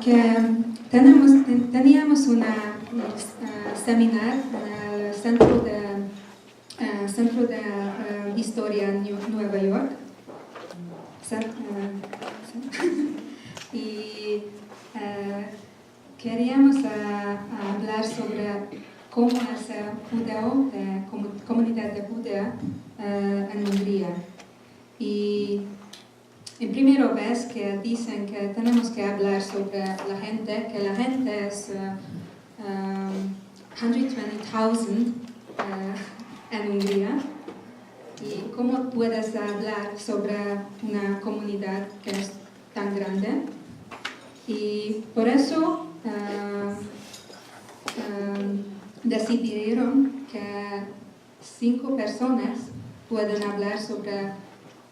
que teníamos una seminar en el Centro de Historia en Nueva York. Y queríamos hablar sobre cómo es judío, comunidad de judía en Hungría. Y en primera vez que dicen que tenemos que hablar sobre la gente, que la gente es 120,000 en Hungría. ¿Y cómo puedes hablar sobre una comunidad que es tan grande? Y por eso decidieron que 5 personas pueden hablar sobre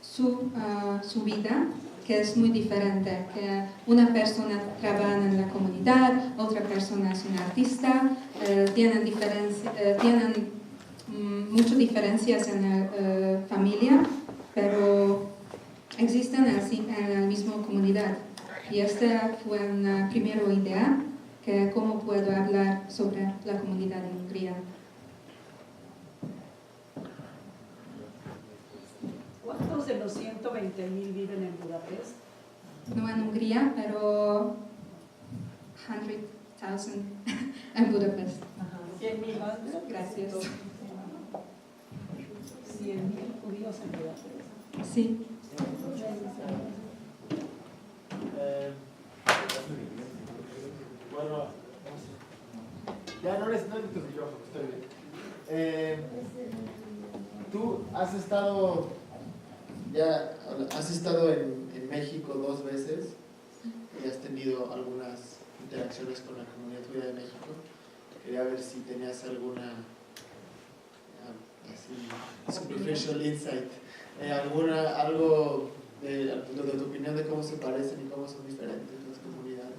su vida, que es muy diferente, que una persona trabaja en la comunidad, otra persona es un artista, tienen muchas diferencias en la familia, pero existen en la misma comunidad. Y esta fue una primera idea, que cómo puedo hablar sobre la comunidad en Hungría. ¿Cuántos de los 120,000 viven en Budapest? No en Hungría, pero 100,000 en Budapest. 100,000 más. Gracias. 100,000 judíos en Budapest. Sí. Bueno, ya no necesito tu micrófono, estoy bien. Tú has estado en México 2 veces y has tenido algunas interacciones con la comunidad judía de México. Quería ver si tenías alguna superficial insight, algo de tu opinión de cómo se parecen y cómo son diferentes las comunidades.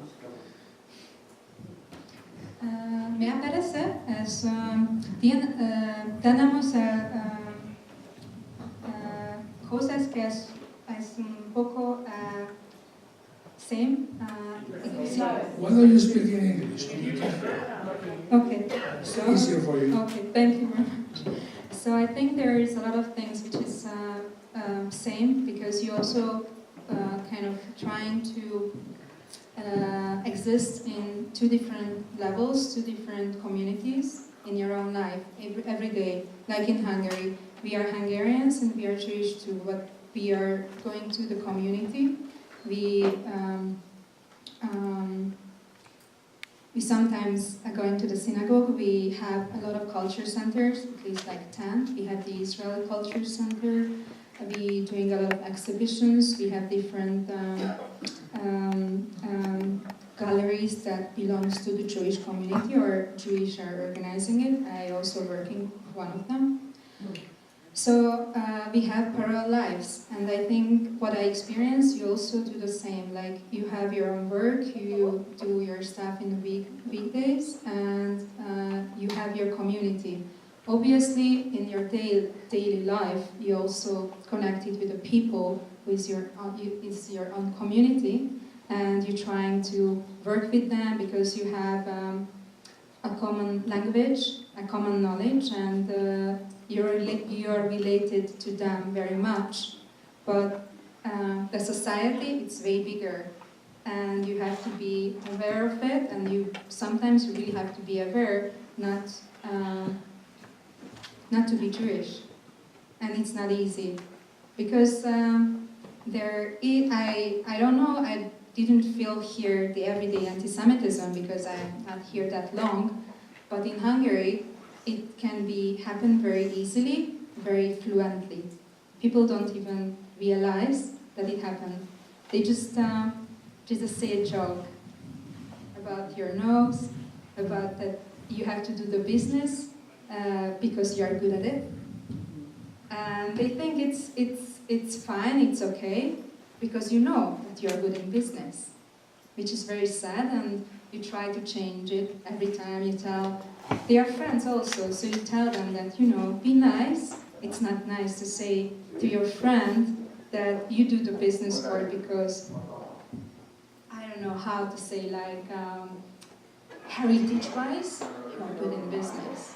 Me parece, tenemos cosas que es un poco same. Why don't you speak in English? Okay. So, Easier for you. Okay, thank you very much. So I think there is a lot of things which is same, because you also kind of trying to exist in 2 different levels, 2 different communities in your own life every day. Like in Hungary, we are Hungarians and we are Jewish too, but we are going to the community. We sometimes are going to the synagogue. We have a lot of culture centers, at least like 10. We have the Israeli Culture Center. We doing a lot of exhibitions. We have different galleries that belongs to the Jewish community, or Jewish are organizing it. I also working one of them. So we have parallel lives, and I think what I experience, you also do the same. Like you have your own work, you do your stuff in the weekdays, and you have your community. Obviously, in your daily life, you also connected with the people with your own community, and you're trying to work with them because you have a common language, a common knowledge, and you are related to them very much. But the society, it's way bigger, and you have to be aware of it, and you sometimes really have to be aware not to be Jewish, and it's not easy, because I don't know, I didn't feel here the everyday anti-Semitism because I'm not here that long, but in Hungary it can happen very easily, very fluently. People don't even realize that it happened. They just say a joke about your nose, about that you have to do the business because you are good at it, and they think it's fine, it's okay, because you know that you are good in business, which is very sad, and you try to change it every time you tell. They are friends also, so you tell them that, be nice. It's not nice to say to your friend that you do the business work because, I don't don't know how to say, like, heritage-wise, you are good in business.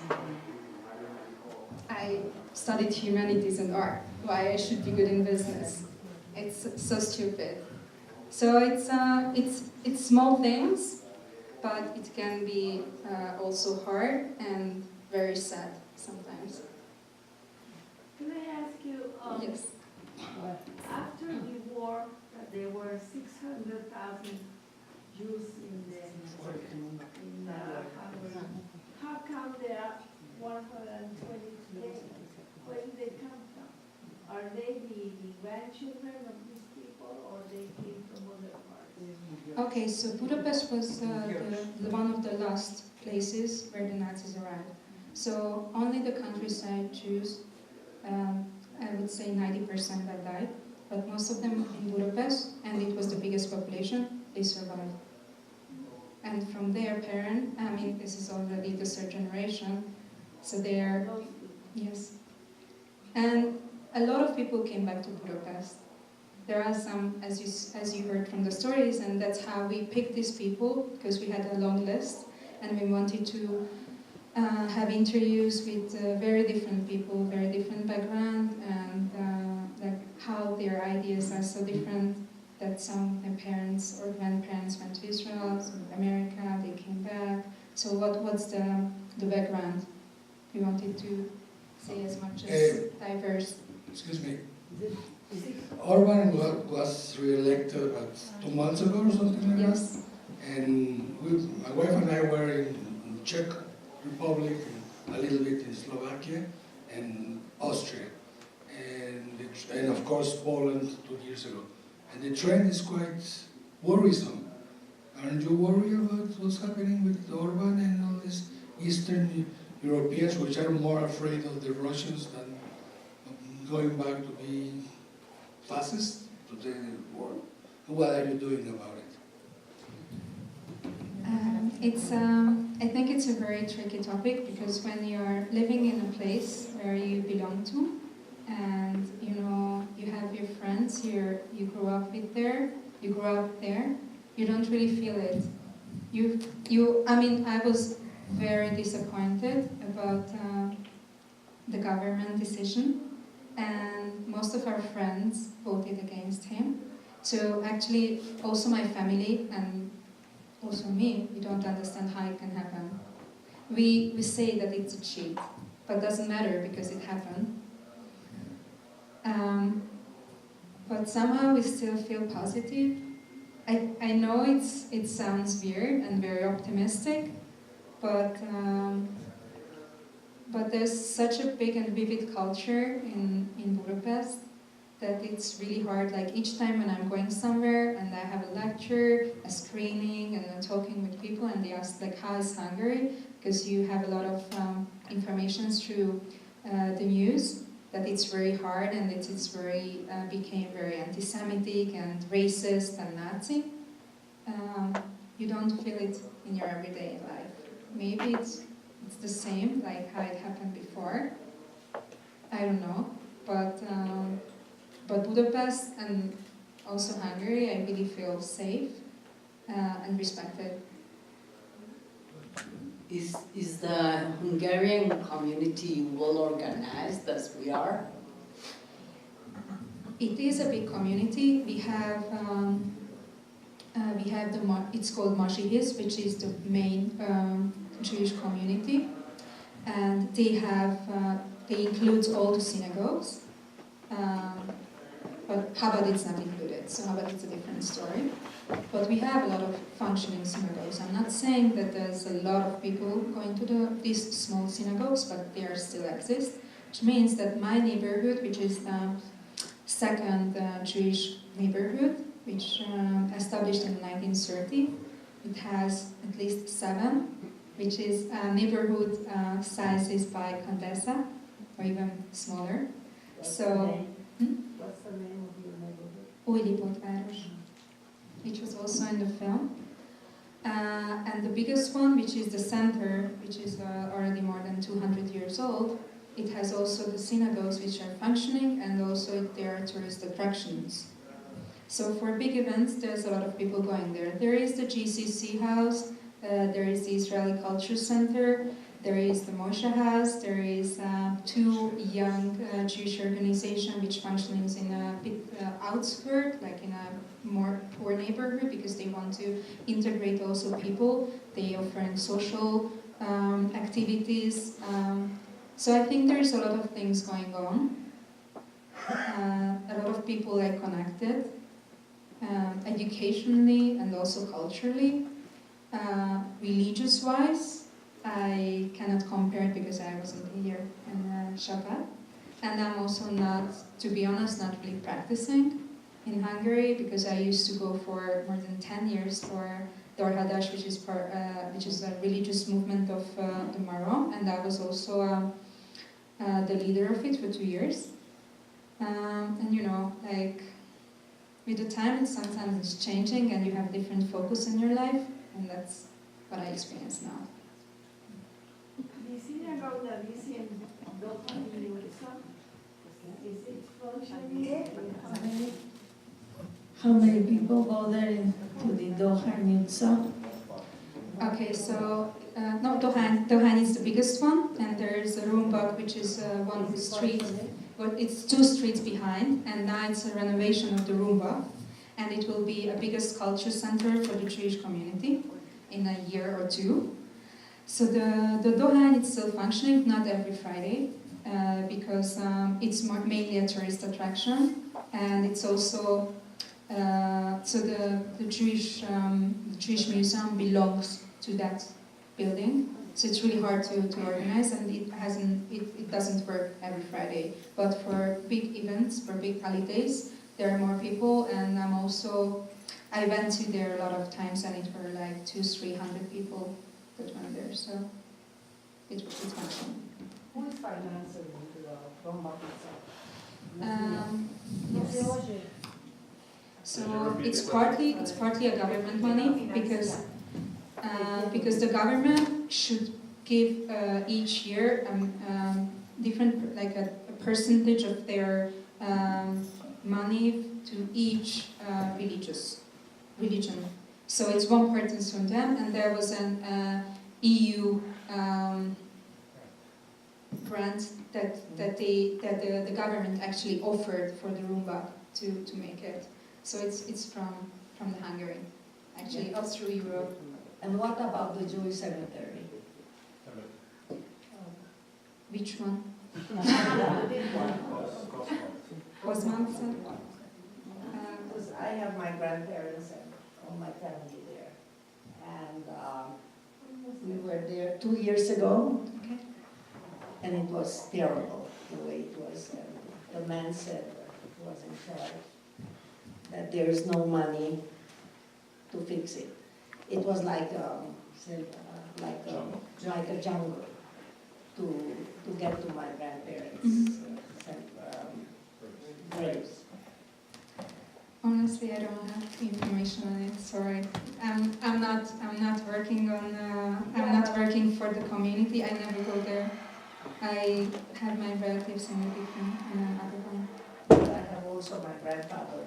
I studied humanities and art. Why I should be good in business? It's so stupid. So it's small things, but it can be also hard and very sad sometimes. Can I ask you, Yes. after the war, there were 600,000 Jews in Hungary. How come there are 120 today? Where do they come from? Are they the grandchildren of these people, or they came from other parts? Okay, so Budapest was the one of the last places where the Nazis arrived. So only the countryside Jews, I would say 90% that died, but most of them in Budapest, and it was the biggest population, they survived. And from their parent, I mean, this is already the third generation, so they're, yes. And a lot of people came back to Budapest. There are some, as you heard from the stories, and that's how we picked these people, because we had a long list, and we wanted to have interviews with very different people, very different background, and like how their ideas are so different that some of their parents or grandparents went to Israel, so America, they came back. So what's the background? We wanted to say as much as diverse. Excuse me. Orban was re-elected about 2 months ago or something like that. Yes. And my wife and I were in Czech Republic, and a little bit in Slovakia and Austria, and of course Poland 2 years ago. And the trend is quite worrisome. Aren't you worried about what's happening with Orban and all these Eastern Europeans, which are more afraid of the Russians than going back to be fascist, to take the war? What are you doing about it? I think it's a very tricky topic, because when you're living in a place where you belong to, and you know you have your friends, you grew up with there, you grew up there, you don't really feel it. I mean, I was very disappointed about the government decision, and most of our friends voted against him. So actually, also my family and also me, we don't understand how it can happen. We say that it's a cheat, but it doesn't matter because it happened. But somehow we still feel positive. I know it sounds weird and very optimistic, but there's such a big and vivid culture in Budapest that it's really hard. Like each time when I'm going somewhere and I have a lecture, a screening, and I'm talking with people, and they ask like, how is Hungary? Because you have a lot of information through the news that it's very hard, and it's very became very anti-Semitic and racist and Nazi. You don't feel it in your everyday life. Maybe it's the same, like how it happened before. I don't know, but Budapest and also Hungary, I really feel safe and respected. Is the Hungarian community well organized as we are? It is a big community. We have it's called Mazsihis, which is the main Jewish community, and they include all the synagogues. But Chabad is not included, so Chabad is a different story. But we have a lot of functioning synagogues. I'm not saying that there's a lot of people going to these small synagogues, but they still exist, which means that my neighborhood, which is the second Jewish neighborhood, which established in 1930, it has at least 7, which is neighborhood sizes by Condesa, or even smaller. What's the name of your neighborhood? Újlipótváros, which was also in the film. And the biggest one, which is the center, which is already more than 200 years old, it has also the synagogues which are functioning, and also there are tourist attractions. So for big events, there's a lot of people going there. There is the GCC house, there is the Israeli Culture Center, there is the Moshe House, there is two young Jewish organizations which functions in a bit outskirt, like in a more poor neighborhood, because they want to integrate also people. They offer social activities. So I think there's a lot of things going on. A lot of people are connected, educationally and also culturally. Religious-wise, I cannot compare it because I wasn't here in Shabbat. And I'm also not, to be honest, not really practicing in Hungary, because I used to go for more than 10 years for the Or Hadash, which is a religious movement of the Maron, and I was also the leader of it for 2 years. And you know, like with the time, sometimes it's changing, and you have different focus in your life, and that's what I experience now. Is it functioning? How many people go there to the Doha Nutza? Okay, so no, Dohan is the biggest one, and there is a Rumbach, which is one street, but it's 2 streets behind, and now it's a renovation of the Rumbach, and it will be a biggest culture center for the Jewish community in a year or 2. So the Dohan is still functioning, not every Friday, because it's mainly a tourist attraction, and it's also so the Jewish museum belongs to that building, so it's really hard to organize, and it doesn't work every Friday. But for big events, for big holidays, there are more people, and I went to there a lot of times, and it were like 200-300 people that went there, so it's functioning. Who is financing the Rumbach itself? Yes. So it's partly a government money, because the government should give each year different, like a percentage of their money to each religion. So it's 1% from them, and there was an EU grant that the government actually offered for the Rumbach to make it. So it's from the Hungary, actually, up through Europe. And what about the Jewish cemetery? Which one? The big one. Kosmanca? Because I have my grandparents and all my family there. And We were there 2 years ago, Okay. and it was terrible the way it was. And the man said, who was in charge, that there is no money to fix it. It was like a jungle to get to my grandparents' graves. Honestly, I don't have information on it. Sorry, I'm not working on. I'm not working for the community. I never go there. I have my relatives in another one. I have also my grandfather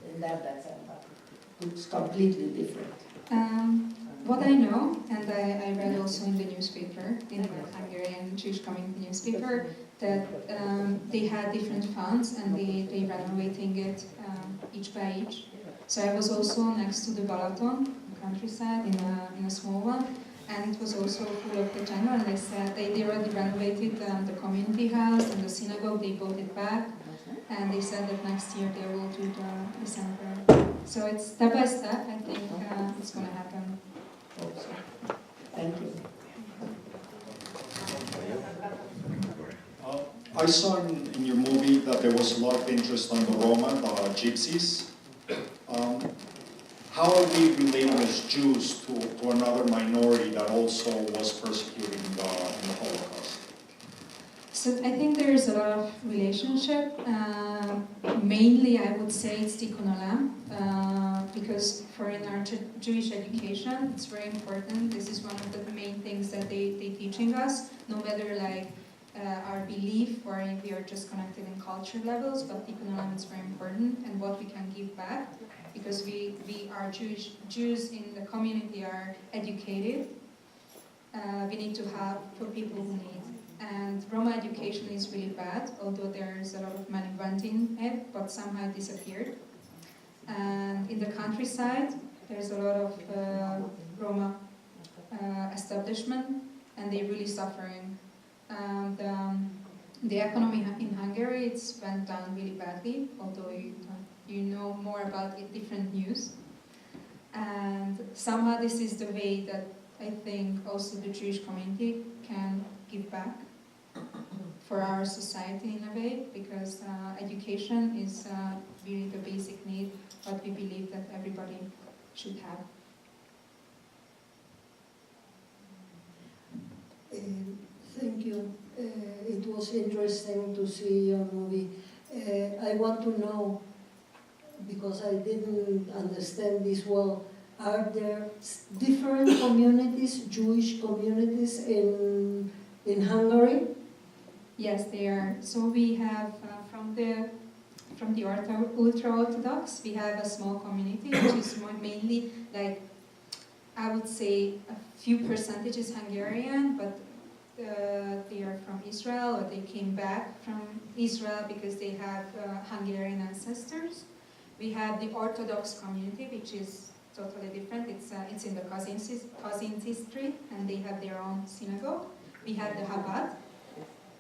in that center. It's completely different. What I know, and I read also in the newspaper, in the Hungarian Jewish community newspaper, that they had different funds and they renovating it each by each. So I was also next to the Balaton, countryside, in a small one, and it was also full of the jungle, and they said they already renovated the community house and the synagogue, they bought it back, and they said that next year they will do the center. So it's step by step, I think it's going to happen. Also. Thank you. I saw in your movie that there was a lot of interest on the Roma, the gypsies. How are we related as Jews to another minority that also was persecuted in the Holocaust? So I think there is a lot of relationship. Mainly, I would say it's Tikkun Olam, because for in our Jewish education, it's very important. This is one of the main things that they teaching us. No matter like our belief, or if we are just connected in culture levels, but deep in life it's very important, and what we can give back, because we are Jews in the community are educated. We need to help for people who need. And Roma education is really bad, although there's a lot of money went in it, but somehow it disappeared. And in the countryside, there's a lot of Roma establishment, and they're really suffering. And the economy in Hungary, it's went down really badly, although you know more about it, different news. And somehow this is the way that I think also the Jewish community can give back for our society in a way, because education is really the basic need, what we believe that everybody should have. Thank you. It was interesting to see your movie. I want to know, because I didn't understand this well, are there different communities, Jewish communities in Hungary? Yes, they are. So we have from the ultra-Orthodox, we have a small community, which is mainly, like, I would say a few percentages Hungarian, but they are from Israel, or they came back from Israel because they have Hungarian ancestors. We have the Orthodox community, which is totally different. It's in the Kazinci Street, and they have their own synagogue. We have the Chabad.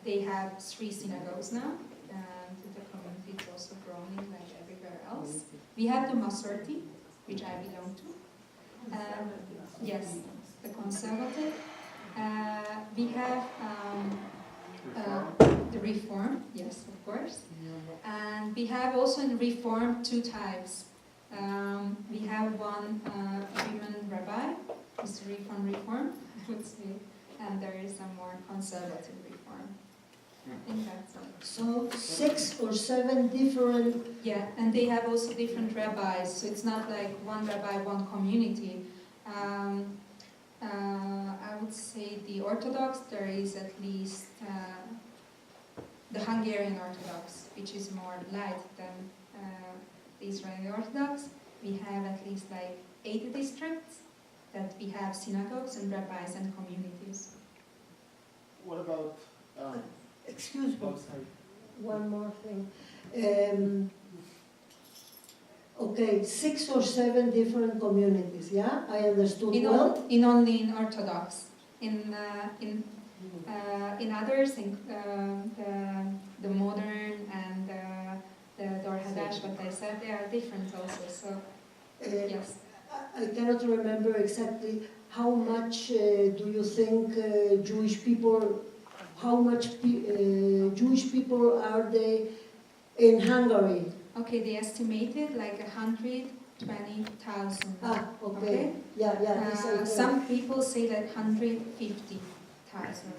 They have 3 synagogues now, and the community is also growing like everywhere else. We have the Masorti, which I belong to. Yes, the conservative. We have the Reform, yes, of course. And we have also in Reform 2 types. We have one women rabbi, who's Reform, I would say, and there is a more conservative Reform. I think that's it. So 6 or 7 different... Yeah, and they have also different rabbis, so it's not like one rabbi, one community. I would say the Orthodox, there is at least the Hungarian Orthodox, which is more light than the Israeli Orthodox. We have at least like 80 districts that we have synagogues and rabbis and communities. What about... Excuse me, sorry. one more thing. Okay, 6 or 7 different communities, yeah? I understood well? Only in Orthodox. In others, the modern and the Dor Hadash, what I said, they are different also, so yes. I cannot remember exactly how much do you think Jewish people, how much Jewish people are they in Hungary? Okay, they estimated like 120,000. Ah, okay. Yeah. Some people say that 150,000.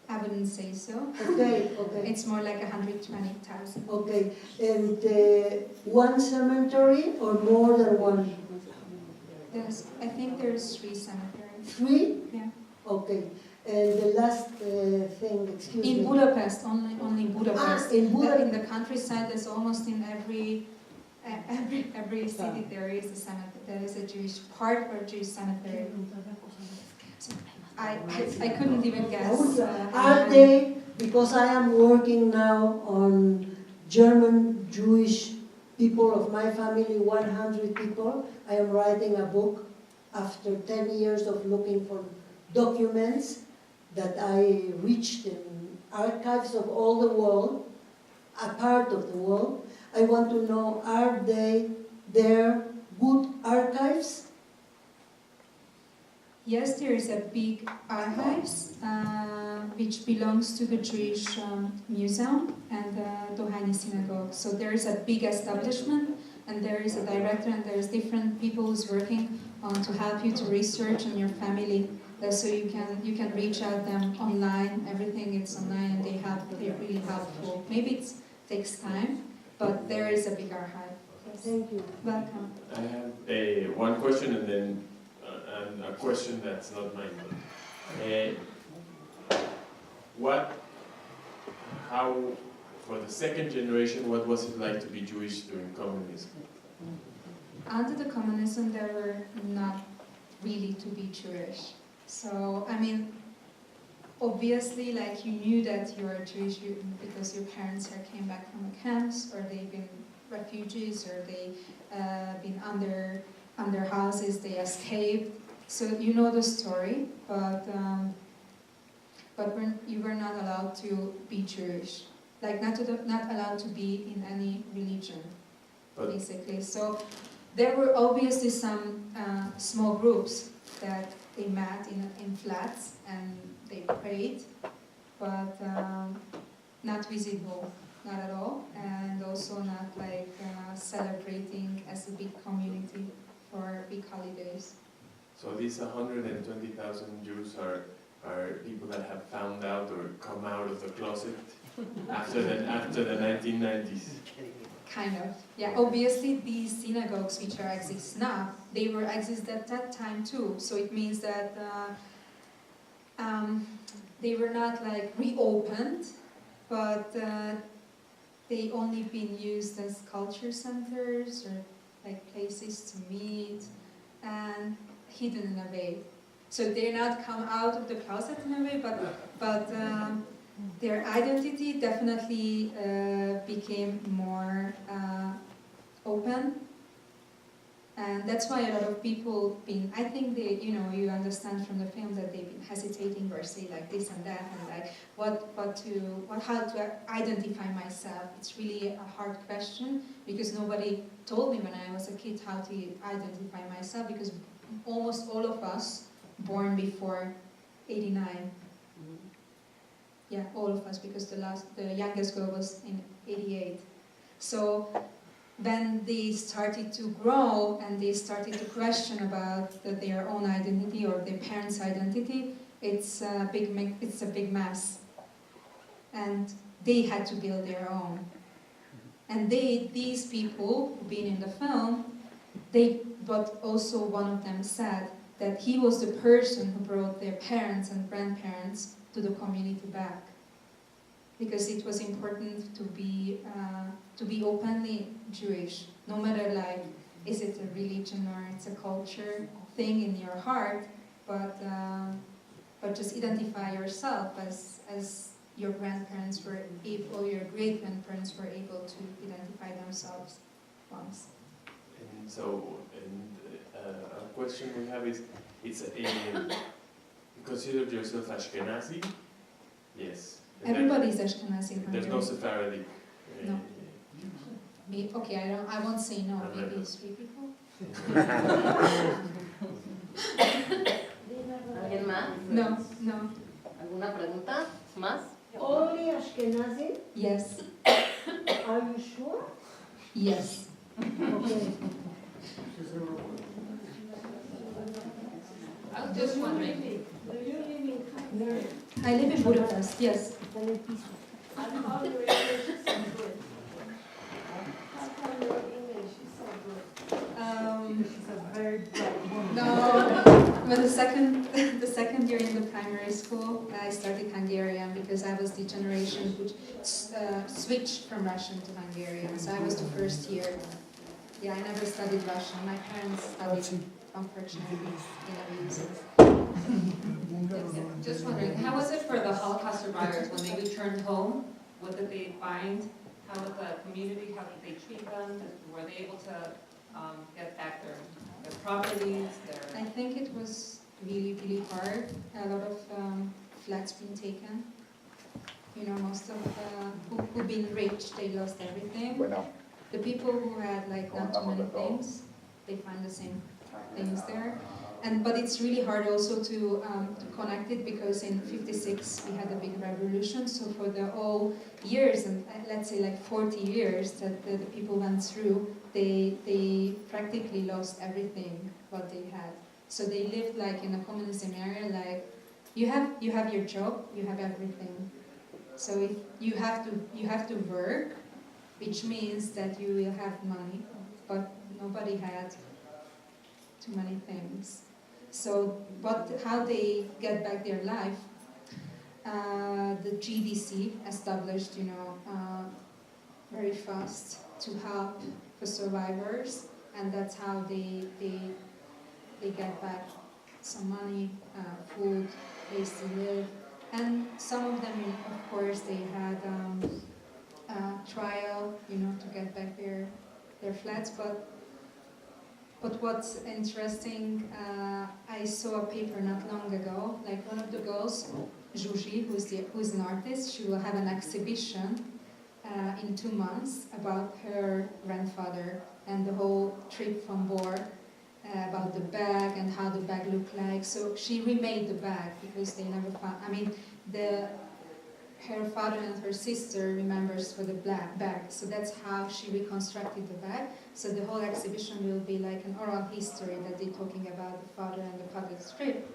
I wouldn't say so. Okay. It's more like 120,000. Okay, and one cemetery or more than one? I think there's 3 cemeteries. 3? Yeah. Okay. And the last thing, excuse me. In Budapest, only in Budapest. In Budapest. In the countryside, there's almost in every city there is a cemetery. There is a Jewish part or Jewish cemetery. So I couldn't even guess. Are they, because I am working now on German Jewish people of my family, 100 people. I am writing a book after 10 years of looking for documents that I reached in archives of all the world, a part of the world. I want to know, are there good archives? Yes, there is a big archives which belongs to the Jewish Museum and the Doheny Synagogue. So there is a big establishment, and there is a director, and there is different people who's working on to help you to research on your family. So you can reach out them online. Everything is online, and they're really helpful. Maybe it takes time, but there is a big archive. Yes. Thank you. Welcome. I have one question and then a question that's not mine. What how, for the second generation, what was it like to be Jewish during communism? Under the communism, they were not really to be Jewish. So, I mean, obviously, like, you knew that you are Jewish because your parents came back from the camps, or they've been refugees, or they been under houses, they escaped. So you know the story, but you were not allowed to be Jewish, like not allowed to be in any religion, basically. So there were obviously some small groups that they met in flats and they prayed, but not visible, not at all, and also not like celebrating as a big community for big holidays. So these 120,000 Jews are people that have found out or come out of the closet after the 1990s. Kind of, yeah. Obviously, these synagogues which exist now, they were exist at that time too. So it means that they were not like reopened, but they only been used as culture centers or like places to meet and hidden in a way. So they're not come out of the closet in a way, but their identity definitely became more open, and that's why a lot of people been. I think they, you understand from the film that they've been hesitating or say like this and that, and like how to identify myself. It's really a hard question because nobody told me when I was a kid how to identify myself, because almost all of us born before '89. Yeah, all of us, because the youngest girl was in '88. So when they started to grow and they started to question about their own identity or their parents' identity, it's a big mess. And they had to build their own. And these people who've been in the film, but also one of them said that he was the person who brought their parents and grandparents to the community back, because it was important to be openly Jewish, no matter like is it a religion or it's a culture thing in your heart, but just identify yourself as your grandparents were able, or your great grandparents were able to identify themselves once. And so, a question we have is, you consider yourself Ashkenazi? Yes. Everybody's Ashkenazi in Hungary. There's no Sephardic. No. Okay, I won't say no. Maybe 3 people. ¿Alguien más? No. ¿Alguna pregunta más? Only Ashkenazi? Yes. Are you sure? Yes. Okay. I was just wondering. Do you live in Hungary? I live in Budapest. Yes. And how your English is so good? How come your English is so good? She's a very bright woman. No. Well, the second year in the primary school, I studied Hungarian because I was the generation which switched from Russian to Hungarian. So I was the first year. Yeah, I never studied Russian. My parents studied, unfortunately, in abuses. Just wondering, how was it for the Holocaust survivors when they returned home? What did they find? How was the community? How did they treat them? Were they able to get back their properties? I think it was really, really hard. A lot of flats being taken. Most of who've been rich, they lost everything. The people who had like not too many things, they find the same things there. But it's really hard also to connect it, because in '56 we had a big revolution. So for the whole years, and let's say like 40 years that the people went through, they practically lost everything what they had. So they lived like in a communism area, like you have your job, you have everything. So if you have to work, which means that you will have money, but nobody had too many things. So, how they get back their life? the GDC established, very fast to help the survivors, and that's how they get back some money, food, place to live, and some of them, of course, they had trial, to get back their flats. But what's interesting, I saw a paper not long ago. Like one of the girls, Judy, who's an artist, she will have an exhibition in 2 months about her grandfather and the whole trip from Bor, about the bag and how the bag looked like. So she remade the bag because they never found. Her father and her sister remembers for the black bag, so that's how she reconstructed the bag. So the whole exhibition will be like an oral history that they're talking about the father and the father's trip.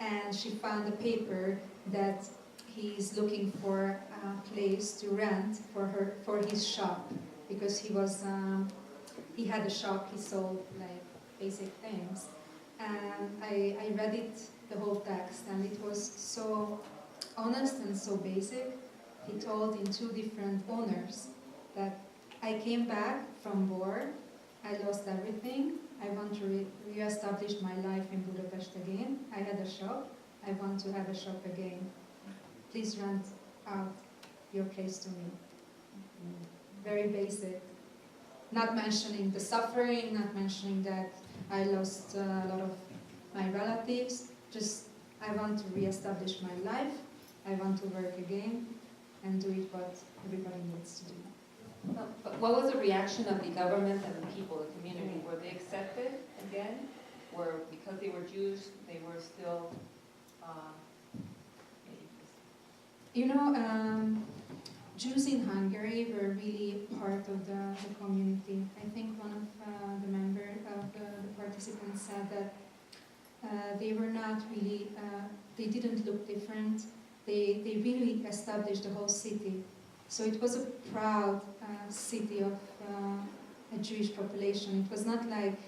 And she found a paper that he's looking for a place to rent for his shop, because he had a shop, he sold like basic things. And I read it, the whole text, and it was so honest and so basic. He told in 2 different owners that I came back from Bor, I lost everything, I want to re-establish my life in Budapest again. I had a shop, I want to have a shop again. Please rent out your place to me. Very basic. Not mentioning the suffering, not mentioning that I lost a lot of my relatives, just I want to re-establish my life. I want to work again and do it what everybody needs to do. But what was the reaction of the government and the people, the community? Were they accepted again? Or because they were Jews, they were still... Jews in Hungary were really part of the community. I think one of the members of the participants said that they were not really, they didn't look different. They really established the whole city. So it was a proud city of a Jewish population. It was not like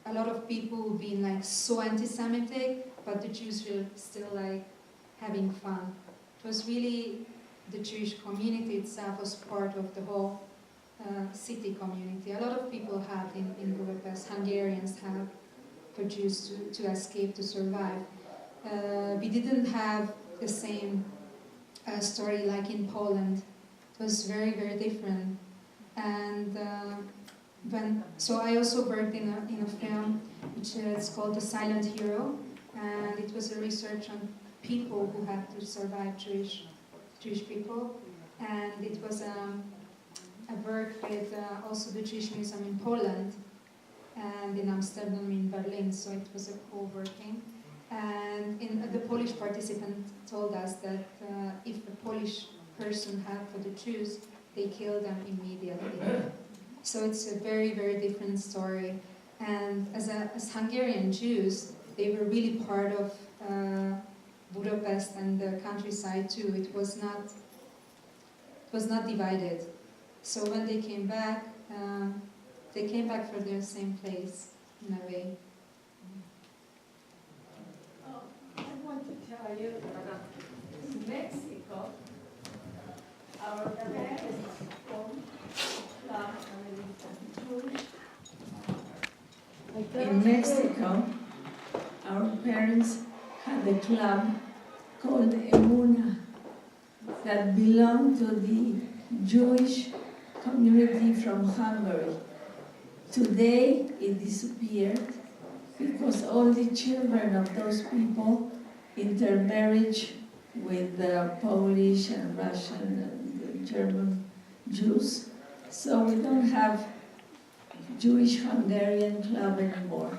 a lot of people being like so anti-Semitic, but the Jews were still like having fun. It was really the Jewish community itself was part of the whole city community. A lot of people had in Budapest, Hungarians had for Jews to escape, to survive. We didn't have the same story like in Poland. It was very, very different. And so I also worked in a film which is called The Silent Hero, and it was a research on people who had to survive, Jewish people, and it was I worked with also the Jewish Museum in Poland and in Amsterdam, in Berlin, so it was a co-working. And the Polish participant told us that if a Polish person had for the Jews, they killed them immediately. So it's a very, very different story. And as Hungarian Jews, they were really part of Budapest and the countryside too. It was not divided. So when they came back for the same place in a way. I want to tell you that in Mexico, our parents owned In Mexico, our parents had a club called Emuna that belonged to the Jewish community from Hungary. Today it disappeared because all the children of those people intermarried with the Polish and Russian and German Jews. So we don't have Jewish Hungarian club anymore.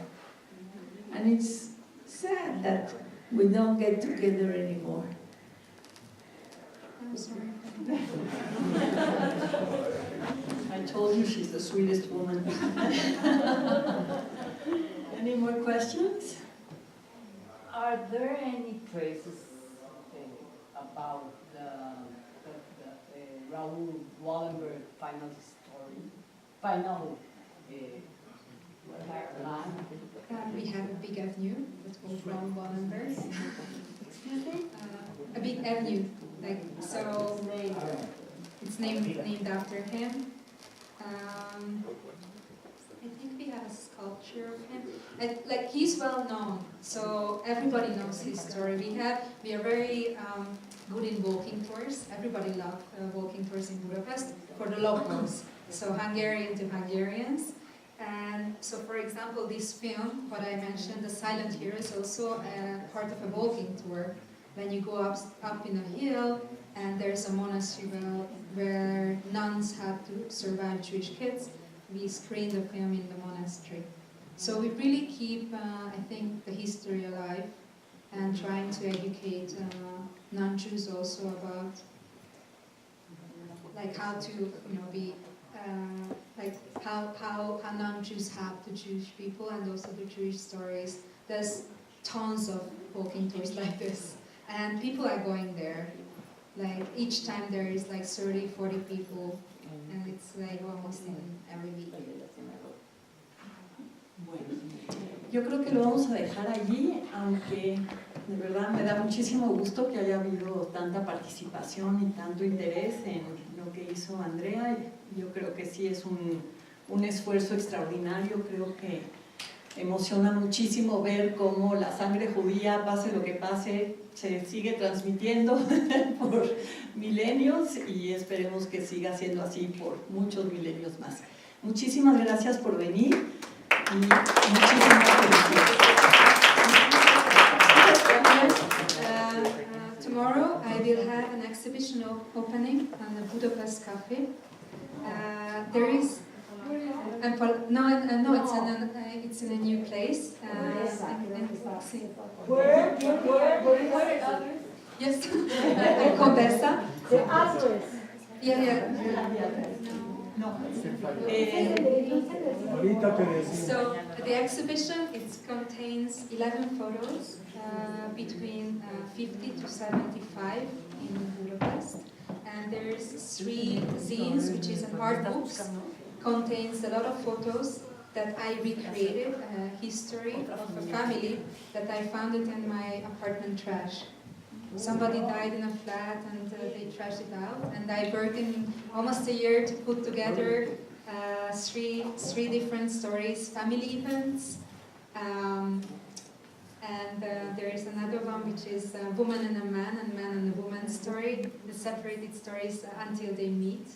And it's sad that we don't get together anymore. I'm sorry. I told you she's the sweetest woman. Any more questions? Are there any traces about the Raoul Wallenberg final story? Final We have a big avenue that's called Raoul Wallenberg. Excuse me? a big avenue, like so. It's named after him. I think we have a sculpture of him. Like he's well known, so everybody knows his story. We are very good in walking tours. Everybody loves walking tours in Budapest for the locals, so Hungarian to Hungarians. And so, for example, this film, what I mentioned, The Silent Hero, is also part of a walking tour. When you go up in a hill, and there's a monastery where nuns have to survive Jewish kids, we screen the film in the monastery. So we really keep, I think, the history alive and trying to educate non-Jews also about like how to, be like how non-Jews have the Jewish people and also the Jewish stories. There's tons of walking tours like this, and people are going there. Like each time there is like 30, 40 people, and it's like almost in every week. Bueno, yo creo que lo vamos a dejar allí, aunque de verdad me da muchísimo gusto que haya habido tanta participación y tanto interés en lo que hizo Andrea. Yo creo que sí es un esfuerzo extraordinario. Creo que emociona muchísimo ver cómo la sangre judía, pase lo que pase, se sigue transmitiendo por milenios y esperemos que siga siendo así por muchos milenios más. Muchísimas gracias por venir y muchísimas felicidades. Tomorrow I will have an exhibition opening on the Budapest Cafe. There is it's in a new place. Where? Yes, Condesa. The address. Yeah. So the exhibition, it contains 11 photos between 50 to 75 in Budapest, and there's 3 zines, which is an art books. Contains a lot of photos that I recreated, a history of a family that I found it in my apartment trash. Somebody died in a flat and they trashed it out, and I worked in almost a year to put together three different stories, family events, and there is another one which is a woman and a man and a woman story, the separated stories until they meet.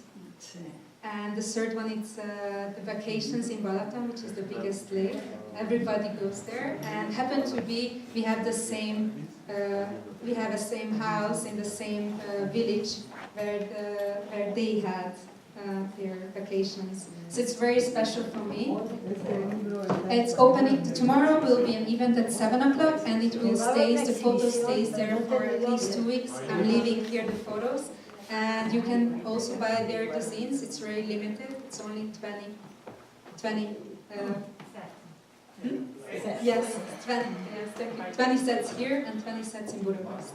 And the third one, it's the vacations in Balaton, which is the biggest lake. Everybody goes there, and happen to be we have the same house in the same village where they had their vacations. So it's very special for me. It's opening tomorrow. Will be an event at 7 o'clock, and it will stay. The photo stays there for at least 2 weeks. I'm leaving here the photos. And you can also buy there the zines. It's very limited. It's only 20 yes, 20 sets here and 20 sets in Budapest.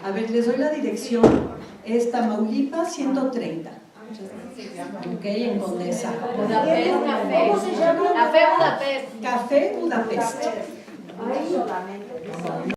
A ver, les doy la dirección. Es Tamaulipas 130. Ok, en Condesa. Budapest. ¿Cómo se llama? Café Budapest. Ahí solamente.